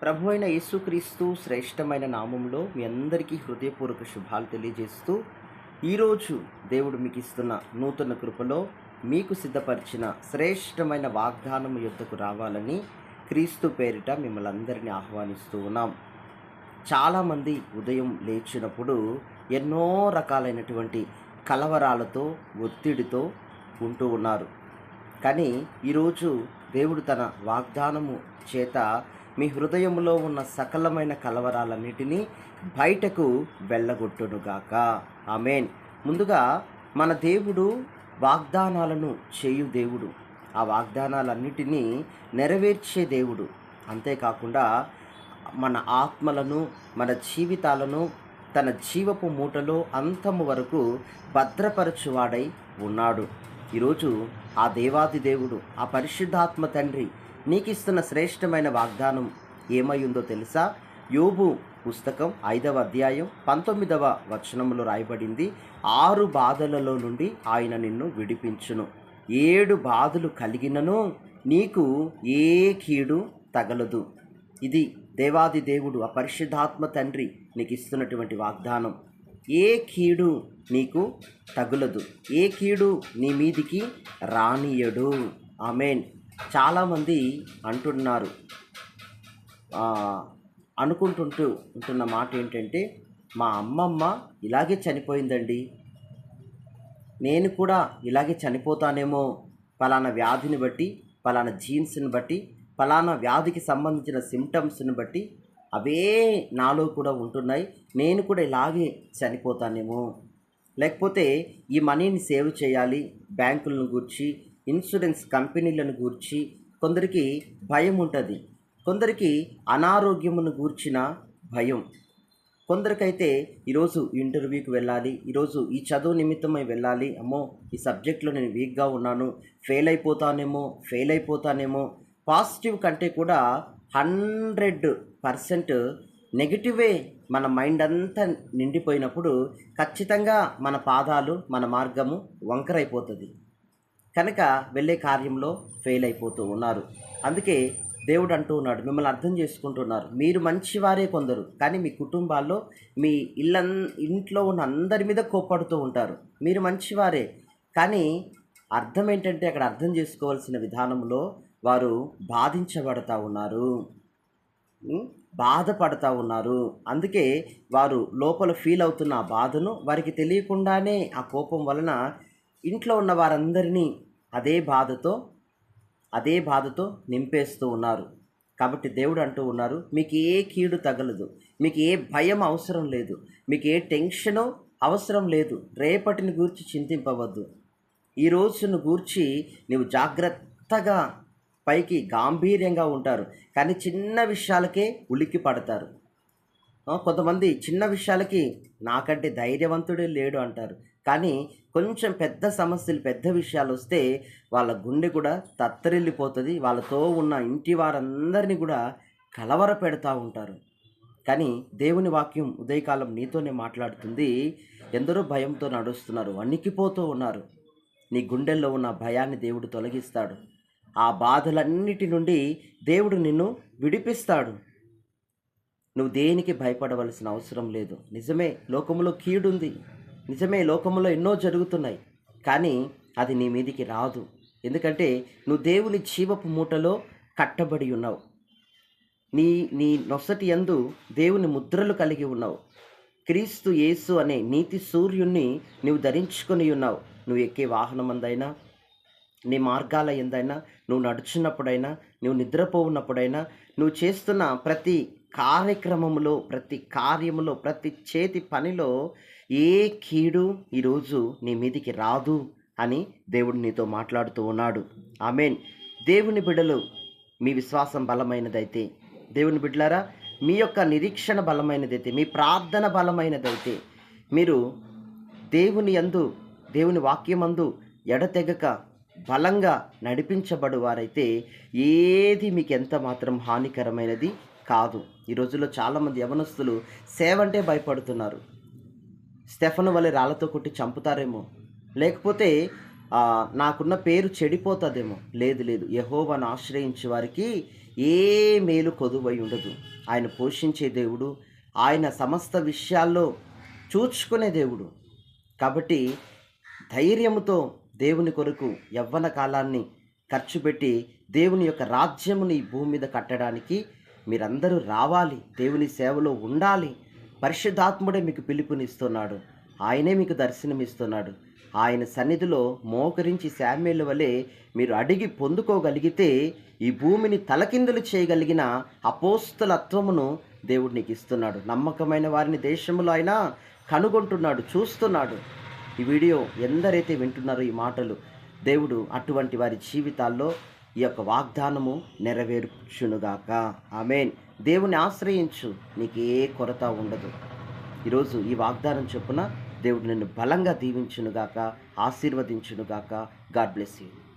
ప్రభు అయిన యేసుక్రీస్తు శ్రేష్టమైన నామంలో మీ అందరికీ హృదయపూర్వక శుభాలు తెలియజేస్తూ ఈరోజు దేవుడు మీకు ఇస్తున్న నూతన కృపలో మీకు సిద్ధపరిచిన శ్రేష్టమైన వాగ్దానం యుద్ధకు రావాలని క్రీస్తు పేరిట మిమ్మల్ని అందరినీ ఆహ్వానిస్తూ ఉన్నాం. చాలామంది ఉదయం లేచినప్పుడు ఎన్నో రకాలైనటువంటి కలవరాలతో ఒత్తిడితో ఉంటూ ఉన్నారు. కానీ ఈరోజు దేవుడు తన వాగ్దానము చేత మీ హృదయంలో ఉన్న సకలమైన కలవరాలన్నిటినీ బయటకు వెళ్ళగొట్టునుగాక. ఆమేన్. ముందుగా మన దేవుడు వాగ్దానాలను చేయు దేవుడు, ఆ వాగ్దానాలన్నిటినీ నెరవేర్చే దేవుడు. అంతేకాకుండా మన ఆత్మలను, మన జీవితాలను తన జీవపు మూటలో అంతము వరకు భద్రపరచువాడై ఉన్నాడు. ఈరోజు ఆ దేవాది దేవుడు, ఆ పరిశుద్ధాత్మ తండ్రి నీకిస్తున్న శ్రేష్టమైన వాగ్దానం ఏమై ఉందో తెలుసా? యోబు పుస్తకం 5వ అధ్యాయం 19వ వచనంలో రాయబడింది, 6 బాధలలో నుండి ఆయన నిన్ను విడిపించును, 7 బాధలు కలిగినను నీకు ఏ కీడు తగలదు. ఇది దేవాది దేవుడు, ఆ పరిశుద్ధాత్మ తండ్రి నీకు ఇస్తున్నటువంటి వాగ్దానం. ఏ కీడు నీకు తగులదు, ఏ కీడు నీ మీదికి రానియడు. ఆమేన్. చాలామంది అంటున్నారు, ఉంటున్న మాట ఏంటంటే, మా అమ్మమ్మ ఇలాగే చనిపోయిందండి, నేను కూడా ఇలాగే చనిపోతానేమో, పలానా వ్యాధిని బట్టి, పలానా జీన్స్ని బట్టి, పలానా వ్యాధికి సంబంధించిన సిమ్టమ్స్ని బట్టి అవే నాలో కూడా ఉంటున్నాయి, నేను కూడా ఇలాగే చనిపోతానేమో. లేకపోతే ఈ మనీని సేవ్ చేయాలి, బ్యాంకులను గూర్చి, ఇన్సూరెన్స్ కంపెనీలను గూర్చి కొందరికి భయం ఉంటుంది, కొందరికి అనారోగ్యమును గూర్చిన భయం, కొందరికైతే ఈరోజు ఇంటర్వ్యూకి వెళ్ళాలి, ఈరోజు ఈ చదువు నిమిత్తమై వెళ్ళాలి, అమ్మో ఈ సబ్జెక్ట్లో నేను వీక్గా ఉన్నాను, ఫెయిల్ అయిపోతానేమో. పాజిటివ్ కంటే కూడా 100% నెగిటివే మన మైండ్ అంతా నిండిపోయినప్పుడు ఖచ్చితంగా మన పాదాలు, మన మార్గము వంకరైపోతుంది. కనుక వెళ్ళే కార్యంలో ఫెయిల్ అయిపోతూ ఉన్నారు. అందుకే దేవుడు అంటూ ఉన్నాడు, మిమ్మల్ని అర్థం చేసుకుంటున్నారు, మీరు మంచివారే కొందరు, కానీ మీ కుటుంబాల్లో, మీ ఇంట్లో ఉన్న అందరి మీద కోప్పడుతూ ఉంటారు. మీరు మంచివారే, కానీ అర్థం ఏంటంటే అక్కడ అర్థం చేసుకోవాల్సిన విధానంలో వారు బాధించబడతా ఉన్నారు, బాధపడతా ఉన్నారు. అందుకే వారు లోపల ఫీల్ అవుతున్న ఆ బాధను వారికి తెలియకుండానే ఆ కోపం వలన ఇంట్లో ఉన్న వారందరినీ అదే బాధతో నింపేస్తూ ఉన్నారు. కాబట్టి దేవుడు అంటూ ఉన్నారు, మీకు ఏ కీడు తగలదు, మీకు ఏ భయం అవసరం లేదు, మీకు ఏ టెన్షను అవసరం లేదు, రేపటిని గూర్చి చింతింపవద్దు. ఈ రోజును గూర్చి నీవు జాగ్రత్తగా పైకి గాంభీర్యంగా ఉంటారు, కానీ చిన్న విషయాలకే ఉలిక్కి పడతారు. కొంతమంది చిన్న విషయాలకి నాకంటే ధైర్యవంతుడే లేడు అంటారు, కానీ కొంచెం పెద్ద సమస్యలు, పెద్ద విషయాలు వస్తే వాళ్ళ గుండె కూడా తత్తరిల్లిపోతుంది, వాళ్ళతో ఉన్న ఇంటి వారందరినీ కూడా కలవర పెడతా ఉంటారు. కానీ దేవుని వాక్యం ఉదయకాలం నీతోనే మాట్లాడుతుంది. ఎందరో భయంతో నడుస్తున్నారు, వణికిపోతూ ఉన్నారు. నీ గుండెల్లో ఉన్న భయాన్ని దేవుడు తొలగిస్తాడు. ఆ బాధలన్నిటి నుండి దేవుడు నిన్ను విడిపిస్తాడు. నువ్వు దేనికి భయపడవలసిన అవసరం లేదు. నిజమే, లోకములో కీడుంది, నిజమే, లోకములో ఎన్నో జరుగుతున్నాయి, కానీ అది నీ మీదికి రాదు. ఎందుకంటే నువ్వు దేవుని జీవపు మూటలో కట్టబడి ఉన్నావు. నీ నీ నొసటి యందు దేవుని ముద్రలు కలిగి ఉన్నావు. క్రీస్తు యేసు అనే నీతి సూర్యుణ్ణి నువ్వు ధరించుకొని ఉన్నావు. నువ్వు ఎక్కే వాహనమందైనా, నీ మార్గాల ఎందైనా, నువ్వు నడుచున్నప్పుడైనా, నువ్వు నిద్రపోఉన్నప్పుడైనా, నువ్వు చేస్తున్న ప్రతి కార్యక్రమంలో, ప్రతి కార్యములో, ప్రతి చేతి పనిలో ఏ కీడు ఈరోజు నీ మీదికి రాదు అని దేవుడు నీతో మాట్లాడుతూ ఉన్నాడు. ఆమేన్. దేవుని బిడ్డలు, మీ విశ్వాసం బలమైనదైతే, దేవుని బిడ్డలారా మీ యొక్క నిరీక్షణ బలమైనదైతే, మీ ప్రార్థన బలమైనదైతే, మీరు దేవుని యందు, దేవుని వాక్యమందు ఎడతెగక బలంగా నడిపించబడు వారైతే ఏది మీకు ఎంత మాత్రం హానికరమైనది కాదు. ఈ రోజుల్లో చాలామంది యవనస్తులు సేవ అంటే భయపడుతున్నారు. స్టెఫను వలె రాళ్లతో కొట్టి చంపుతారేమో, లేకపోతే నాకున్న పేరు చెడిపోతుందేమో. లేదు, యెహోవాను ఆశ్రయించే వారికి ఏ మేలు కొదువై ఉండదు. ఆయన పోషించే దేవుడు, ఆయన సమస్త విషయాల్లో చూచుకునే దేవుడు. కాబట్టి ధైర్యముతో దేవుని కొరకు యవ్వన కాలాన్ని ఖర్చు పెట్టి దేవుని యొక్క రాజ్యముని ఈ భూమి మీద కట్టడానికి మీరందరూ రావాలి. దేవుని సేవలో ఉండాలి. పరిశుద్ధాత్ముడే మీకు పిలుపునిస్తున్నాడు. ఆయనే మీకు దర్శనమిస్తున్నాడు. ఆయన సన్నిధిలో మోకరించి శామ్యూయేలు వలె మీరు అడిగి పొందుకోగలిగితే ఈ భూమిని తలకిందులు చేయగలిగిన అపోస్తలత్వమును దేవుడు నీకు ఇస్తున్నాడు. నమ్మకమైన వారిని దేశంలో ఆయన కనుగొంటున్నాడు, చూస్తున్నాడు. ఈ వీడియో ఎందరైతే వింటున్నారో ఈ మాటలు, దేవుడు అటువంటి వారి జీవితాల్లో ఈ యొక్క వాగ్దానము నెరవేర్చునుగాక. ఆమేన్. దేవుని ఆశ్రయించు, నీకు ఏ కొరత ఉండదు. ఈరోజు ఈ వాగ్దానం చొప్పున దేవుడు నిన్ను బలంగా దీవించునుగాక, ఆశీర్వదించునుగాక. God bless you.